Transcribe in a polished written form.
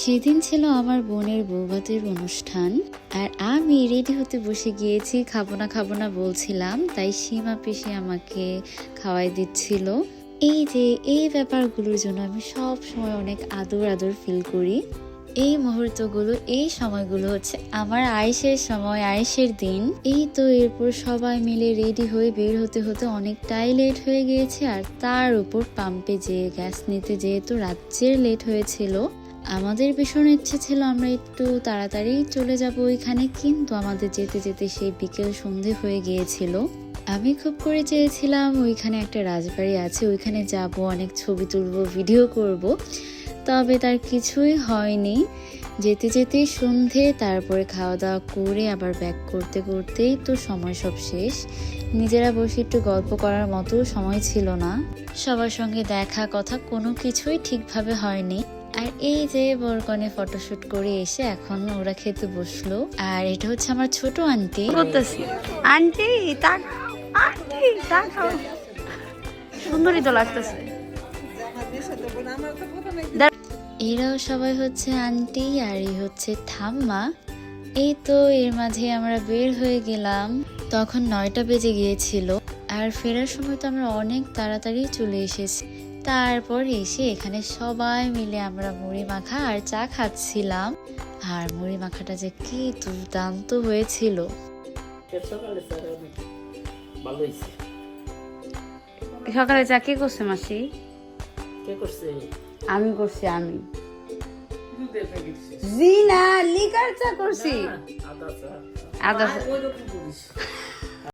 সেদিন ছিল আমার বোনের বৌভাতের অনুষ্ঠান, আর আমি রেডি হতে বসে গিয়েছি। খাবো না বলছিলাম, তাই সীমা পিসি আমাকে খাওয়াই দিচ্ছিল। এই যে এই ব্যাপারগুলোর জন্য আমি সব সময় অনেক আদর ফিল করি। এই মুহূর্তগুলো, এই সময়গুলো হচ্ছে আমার আয়েশের সময়, আয়েশের দিন। এই তো এরপর সবাই মিলে রেডি হয়ে বের হতে হতে অনেকটাই লেট হয়ে গিয়েছে, আর তার উপর পাম্পে যেয়ে গ্যাস নিতে যেহেতু রাজ্যের লেট হয়েছিল। আমাদের ভীষণ ইচ্ছে ছিল আমরা একটু তাড়াতাড়ি চলে যাব ওইখানে, কিন্তু আমাদের যেতে যেতে সেই বিকেল সন্ধে হয়ে গিয়েছিল। আমি খুব করে চেয়েছিলাম ওইখানে একটা রাজবাড়ি আছে, ওইখানে যাব, অনেক ছবি তুলবো, ভিডিও করব, তবে তার কিছুই হয়নি। যেতে যেতেই সন্ধে, তারপরে খাওয়া দাওয়া করে আবার ব্যাক করতে করতেই তো সময় সব শেষ। নিজেরা বসে একটু গল্প করার মতো সময় ছিল না। সবার সঙ্গে দেখা কথা কোনো কিছুই ঠিকভাবে হয়নি। আর এই যে বরকনে ফটোশুট করে এসে এখন ওরা খেতে বসলো। আর এটা হচ্ছে আমার ছোট আন্টি। আন্টি তাকাও, সুন্দরী তো লাগতেছে। এরাও সবাই হচ্ছে আন্টি, আর এই হচ্ছে ঠাম্মা। এই তো এর মাঝে আমরা বের হয়ে গেলাম। তখন 9টা বেজে গিয়েছিল, আর ফেরার সময় তো আমরা অনেক তাড়াতাড়ি চলে এসেছি। তারপর এসে এখানে সবাই মিলে আমরা মুড়ি মাখা আর চা খাচ্ছিলাম। আর মুড়ি মাখাটা যে কি দুর্দান্ত হয়েছিল। সকালে চা কে করছে মাসি? আমি করছি। আমি জি না, লিকার চা করছি। আদা চা।